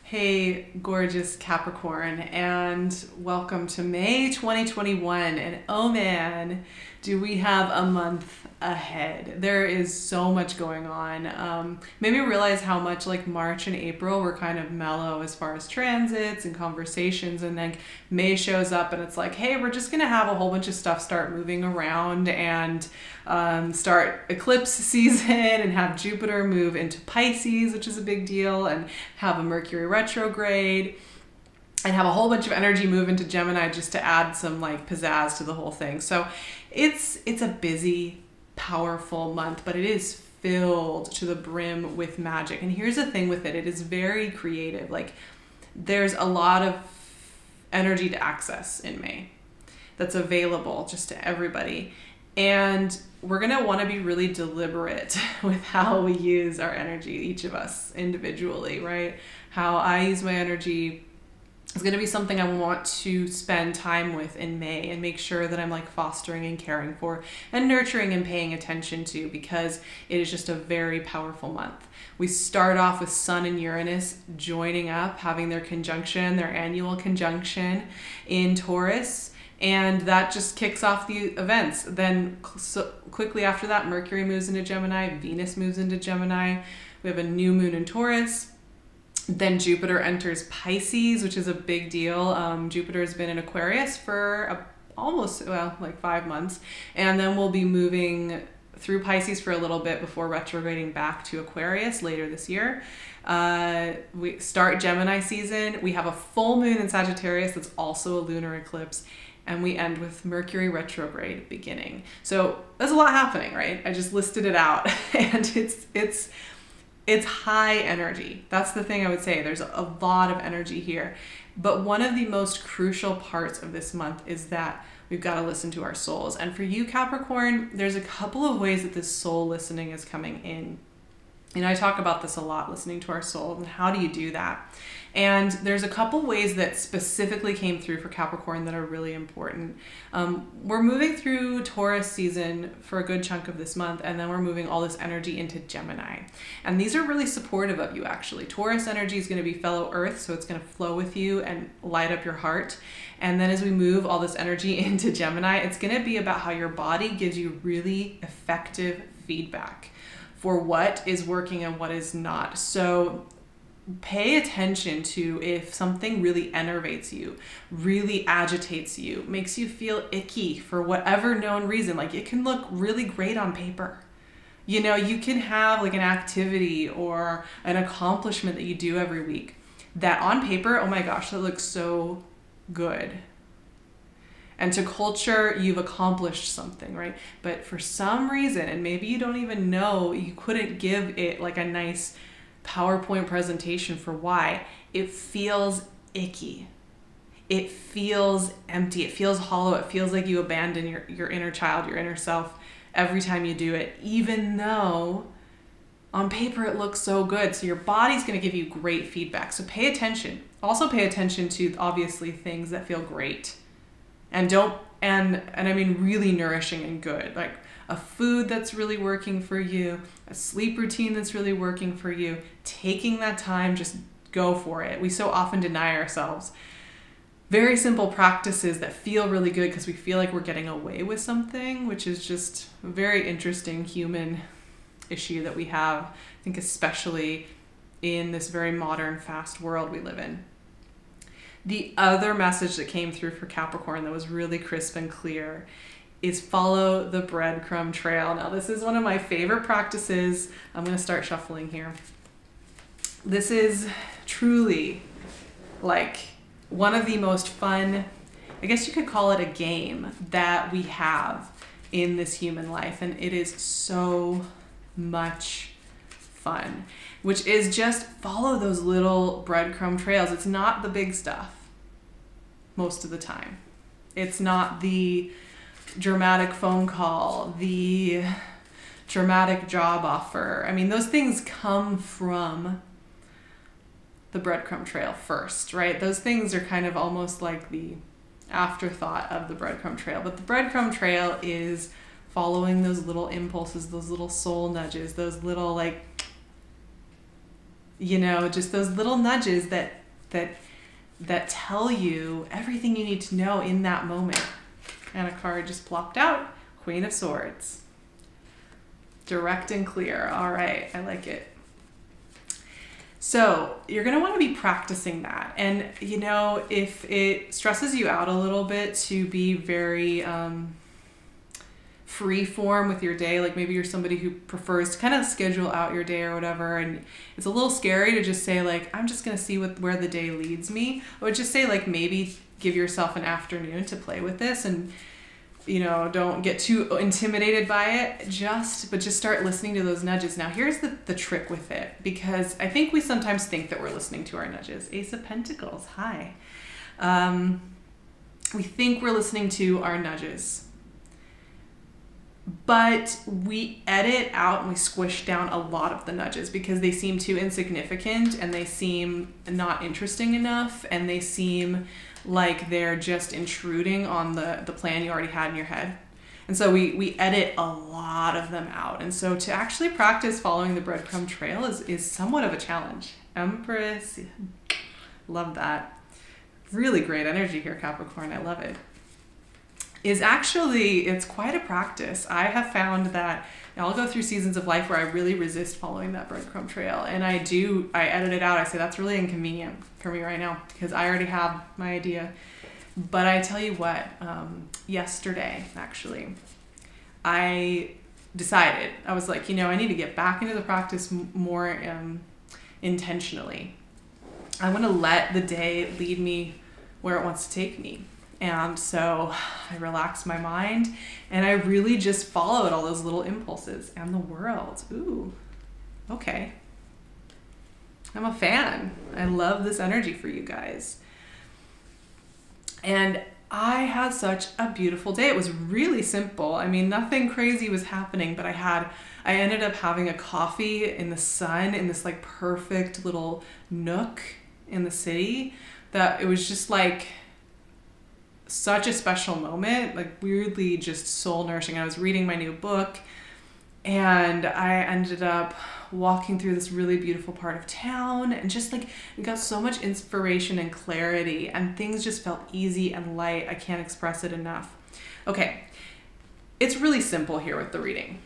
Hey, gorgeous Capricorn, and welcome to May 2021. And oh man, do we have a month ahead. There is so much going on. Made me realize how much like March and April were kind of mellow as far as transits and conversations, and then May shows up and it's like, hey, we're just gonna have a whole bunch of stuff start moving around and start eclipse season and have Jupiter move into Pisces, which is a big deal, and have a Mercury retrograde and have a whole bunch of energy move into Gemini just to add some like pizzazz to the whole thing. So it's a busy, powerful month, but it is filled to the brim with magic. And here's the thing with it, it is very creative. Like there's a lot of energy to access in May that's available just to everybody. And we're going to want to be really deliberate with how we use our energy, each of us individually, right? How I use my energy is going to be something I want to spend time with in May and make sure that I'm like fostering and caring for and nurturing and paying attention to, because it is just a very powerful month. We start off with Sun and Uranus joining up, having their conjunction, their annual conjunction in Taurus. And that just kicks off the events. Then so quickly after that, Mercury moves into Gemini, Venus moves into Gemini. We have a new moon in Taurus. Then Jupiter enters Pisces, which is a big deal. Jupiter has been in Aquarius for almost, well, like 5 months. And then we'll be moving through Pisces for a little bit before retrograding back to Aquarius later this year. We start Gemini season. We have a full moon in Sagittarius that's also a lunar eclipse. And we end with Mercury retrograde beginning. So there's a lot happening, right? I just listed it out, and it's high energy. That's the thing I would say. There's a lot of energy here. But one of the most crucial parts of this month is that we've got to listen to our souls. And for you, Capricorn, there's a couple of ways that this soul listening is coming in. And I talk about this a lot, listening to our soul, and how do you do that? And there's a couple ways that specifically came through for Capricorn that are really important. We're moving through Taurus season for a good chunk of this month, and then we're moving all this energy into Gemini. And these are really supportive of you, actually. Taurus energy is going to be fellow Earth, so it's going to flow with you and light up your heart. And then as we move all this energy into Gemini, it's going to be about how your body gives you really effective feedback for what is working and what is not. So pay attention to if something really enervates you, really agitates you, makes you feel icky for whatever known reason. Like it can look really great on paper. You know, you can have like an activity or an accomplishment that you do every week that on paper, oh my gosh, that looks so good. And to culture, you've accomplished something, right? But for some reason, and maybe you don't even know, you couldn't give it like a nice PowerPoint presentation for why, it feels icky. It feels empty. It feels hollow. It feels like you abandon your inner child, your inner self every time you do it, even though on paper it looks so good. So your body's going to give you great feedback. So pay attention. Also pay attention to obviously things that feel great. And I mean really nourishing and good, like a food that's really working for you, a sleep routine that's really working for you, taking that time, just go for it. We so often deny ourselves very simple practices that feel really good because we feel like we're getting away with something, which is just a very interesting human issue that we have, I think, especially in this very modern, fast world we live in. The other message that came through for Capricorn that was really crisp and clear is follow the breadcrumb trail. Now, this is one of my favorite practices. I'm going to start shuffling here. This is truly like one of the most fun, I guess you could call it a game that we have in this human life. And it is so much fun, which is just follow those little breadcrumb trails. It's not the big stuff most of the time. It's not the dramatic phone call, the dramatic job offer. I mean, those things come from the breadcrumb trail first, right? Those things are kind of almost like the afterthought of the breadcrumb trail. But the breadcrumb trail is following those little impulses, those little soul nudges, those little like You know, just those little nudges that tell you everything you need to know in that moment. And a card just plopped out, Queen of Swords. Direct and clear. All right, I like it. So you're going to want to be practicing that. And, you know, if it stresses you out a little bit to be very free form with your day, like maybe you're somebody who prefers to kind of schedule out your day or whatever, and it's a little scary to just say like, I'm just going to see where the day leads me, I would just say like maybe give yourself an afternoon to play with this, and you know, don't get too intimidated by it, but just start listening to those nudges. Now here's the trick with it, because I think we sometimes think that we're listening to our nudges. Ace of Pentacles, hi. We think we're listening to our nudges, but we edit out and we squish down a lot of the nudges because they seem too insignificant, and they seem not interesting enough, and they seem like they're just intruding on the plan you already had in your head. And so we edit a lot of them out. And so to actually practice following the breadcrumb trail is somewhat of a challenge. Empress, love that. Really great energy here, Capricorn, I love it. It's quite a practice. I have found that I'll go through seasons of life where I really resist following that breadcrumb trail. And I edit it out. I say that's really inconvenient for me right now because I already have my idea. But I tell you what, yesterday, actually, I decided, I was like, you know, I need to get back into the practice more intentionally. I want to let the day lead me where it wants to take me. And so I relaxed my mind and I really just followed all those little impulses and the world. Ooh, okay. I'm a fan. I love this energy for you guys. And I had such a beautiful day. It was really simple. I mean, nothing crazy was happening, but I ended up having a coffee in the sun in this like perfect little nook in the city that it was just like such a special moment, like weirdly just soul nourishing. I was reading my new book and I ended up walking through this really beautiful part of town and just like got so much inspiration and clarity, and things just felt easy and light. I can't express it enough. Okay, it's really simple here with the reading.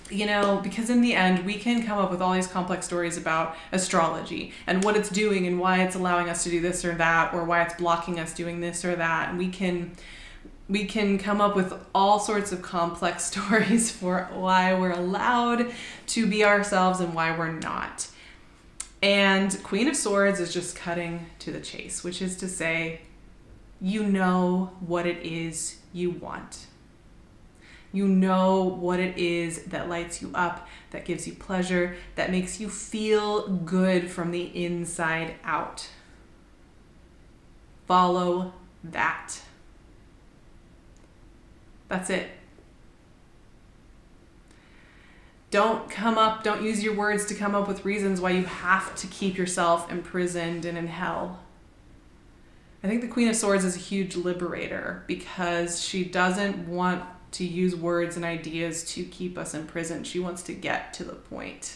You know, because in the end, we can come up with all these complex stories about astrology and what it's doing and why it's allowing us to do this or that, or why it's blocking us doing this or that. And we can come up with all sorts of complex stories for why we're allowed to be ourselves and why we're not. And Queen of Swords is just cutting to the chase, which is to say, you know what it is you want. You know what it is that lights you up, that gives you pleasure, that makes you feel good from the inside out. Follow that. That's it. Don't use your words to come up with reasons why you have to keep yourself imprisoned and in hell. I think the Queen of Swords is a huge liberator because she doesn't want to use words and ideas to keep us imprisoned. She wants to get to the point.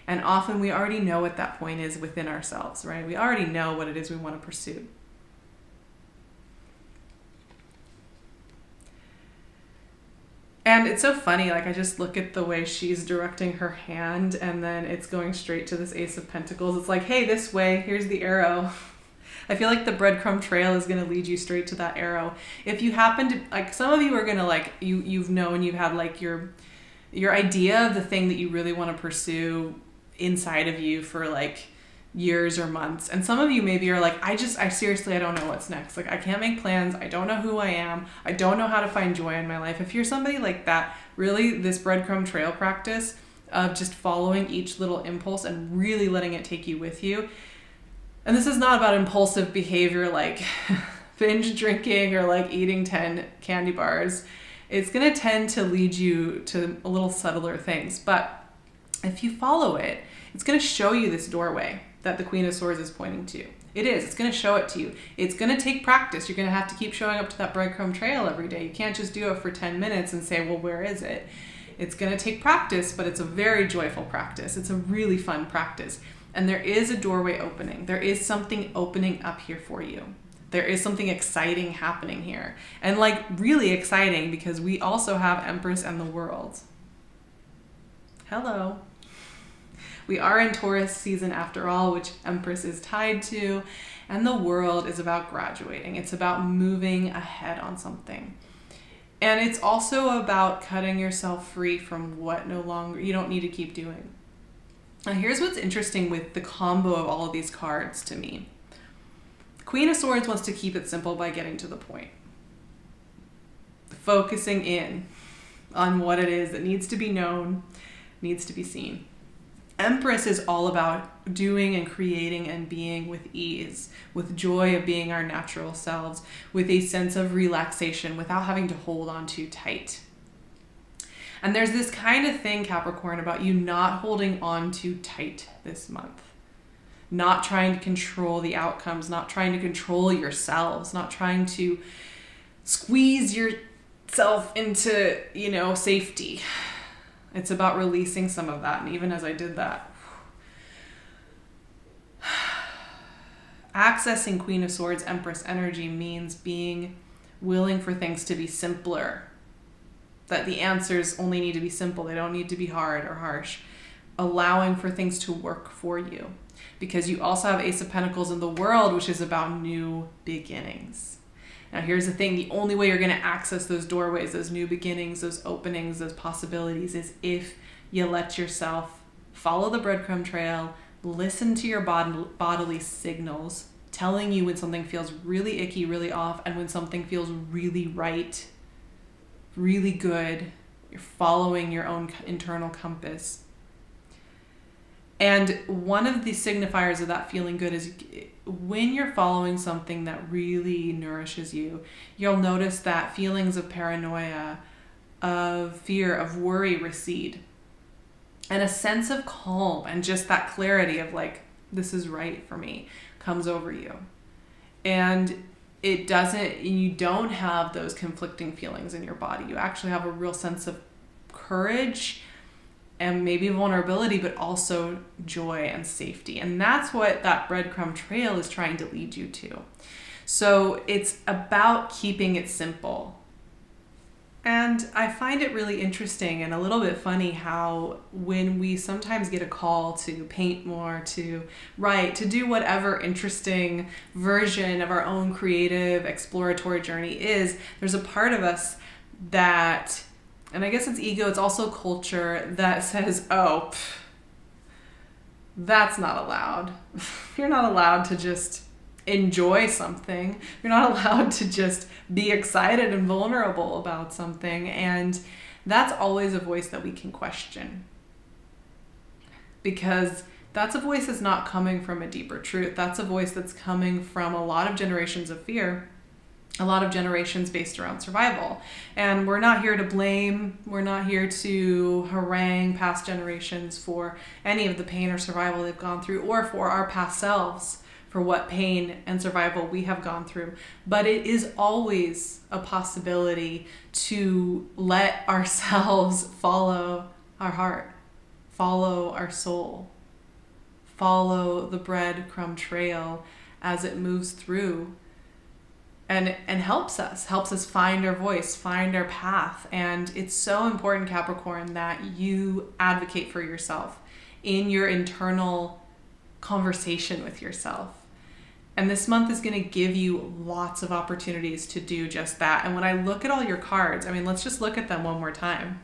And often we already know what that point is within ourselves, right? We already know what it is we want to pursue. And it's so funny, like I just look at the way she's directing her hand and then it's going straight to this Ace of Pentacles. It's like, hey, this way, here's the arrow. I feel like the breadcrumb trail is going to lead you straight to that arrow. If you happen to, like, some of you are going to, like, you've had like your idea of the thing that you really want to pursue inside of you for like years or months. And some of you maybe are like, I seriously, I don't know what's next. Like, I can't make plans. I don't know who I am. I don't know how to find joy in my life. If you're somebody like that, really this breadcrumb trail practice of just following each little impulse and really letting it take you with you. And this is not about impulsive behavior like binge drinking or like eating 10 candy bars. It's going to tend to lead you to a little subtler things. But if you follow it, it's going to show you this doorway that the Queen of Swords is pointing to. It is. It's going to show it to you. It's going to take practice. You're going to have to keep showing up to that breadcrumb trail every day. You can't just do it for 10 minutes and say, well, where is it? It's going to take practice, but it's a very joyful practice. It's a really fun practice. And there is a doorway opening. There is something opening up here for you. There is something exciting happening here. And like really exciting, because we also have Empress and the World. Hello. We are in Taurus season after all, which Empress is tied to. And the World is about graduating. It's about moving ahead on something. And it's also about cutting yourself free from what no longer you don't need to keep doing. Now here's what's interesting with the combo of all of these cards to me. Queen of Swords wants to keep it simple by getting to the point. Focusing in on what it is that needs to be known, needs to be seen. Empress is all about doing and creating and being with ease, with joy of being our natural selves, with a sense of relaxation without having to hold on too tight. And there's this kind of thing, Capricorn, about you not holding on too tight this month. Not trying to control the outcomes, not trying to control yourselves, not trying to squeeze yourself into, safety. It's about releasing some of that. And even as I did that, accessing Queen of Swords, Empress energy means being willing for things to be simpler. That the answers only need to be simple. They don't need to be hard or harsh. Allowing for things to work for you. Because you also have Ace of Pentacles in the World, which is about new beginnings. Now here's the thing, the only way you're going to access those doorways, those new beginnings, those openings, those possibilities is if you let yourself follow the breadcrumb trail, listen to your bodily signals, telling you when something feels really icky, really off, and when something feels really right, really good. You're following your own internal compass. And one of the signifiers of that feeling good is when you're following something that really nourishes you, you'll notice that feelings of paranoia, of fear, of worry recede. And a sense of calm and just that clarity of like, this is right for me, comes over you. And you don't have those conflicting feelings in your body. You actually have a real sense of courage and maybe vulnerability, but also joy and safety. And that's what that breadcrumb trail is trying to lead you to. So it's about keeping it simple. And I find it really interesting and a little bit funny how when we sometimes get a call to paint more, to write, to do whatever interesting version of our own creative exploratory journey is, there's a part of us that, and I guess it's ego, it's also culture, that says, oh, that's not allowed. You're not allowed to just enjoy something. You're not allowed to just be excited and vulnerable about something. And that's always a voice that we can question. Because that's a voice that's not coming from a deeper truth. That's a voice that's coming from a lot of generations of fear. A lot of generations based around survival. And we're not here to blame. We're not here to harangue past generations for any of the pain or survival they've gone through, or for our past selves for what pain and survival we have gone through. But it is always a possibility to let ourselves follow our heart, follow our soul, follow the breadcrumb trail as it moves through. And helps us find our voice, find our path. And it's so important, Capricorn, that you advocate for yourself in your internal conversation with yourself. And this month is going to give you lots of opportunities to do just that. And when I look at all your cards, I mean, let's just look at them one more time.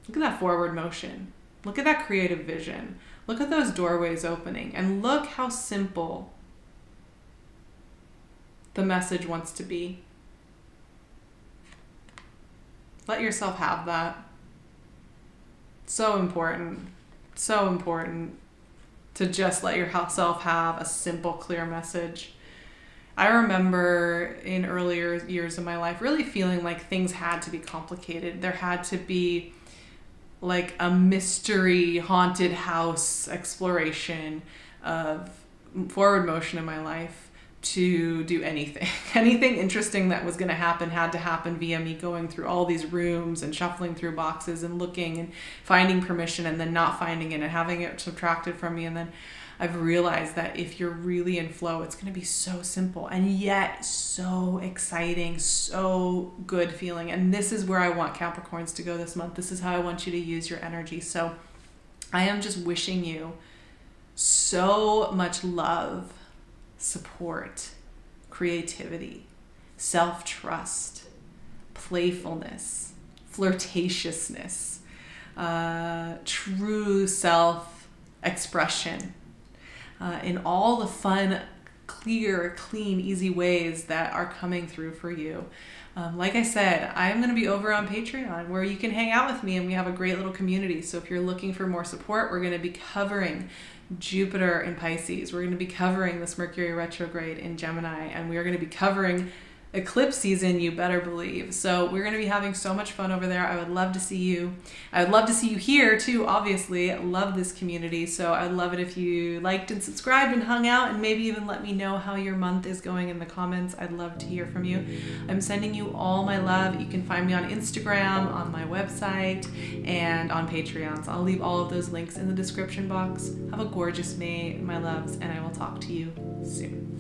Look at that forward motion. Look at that creative vision. Look at those doorways opening. And look how simple the message wants to be. Let yourself have that. So important to just let yourself have a simple, clear message. I remember in earlier years of my life really feeling like things had to be complicated. There had to be like a mystery haunted house exploration of forward motion in my life to do anything. Anything interesting that was going to happen had to happen via me going through all these rooms and shuffling through boxes and looking and finding permission and then not finding it and having it subtracted from me. And then I've realized that if you're really in flow, it's going to be so simple and yet so exciting, so good feeling. And this is where I want Capricorns to go this month. This is how I want you to use your energy. So I am just wishing you so much love, support, creativity, self-trust, playfulness, flirtatiousness, true self-expression, in all the fun, clear, clean, easy ways that are coming through for you. Like I said, I'm going to be over on Patreon where you can hang out with me and we have a great little community. So if you're looking for more support, we're going to be covering Jupiter in Pisces. We're going to be covering this Mercury retrograde in Gemini, and we are going to be covering eclipse season, you better believe. So we're going to be having so much fun over there. I would love to see you. I would love to see you here too, obviously. I love this community. So I'd love it if you liked and subscribed and hung out, and maybe even let me know how your month is going in the comments. I'd love to hear from you. I'm sending you all my love. You can find me on Instagram, on my website, and on Patreon. So I'll leave all of those links in the description box. Have a gorgeous May, my loves, and I will talk to you soon.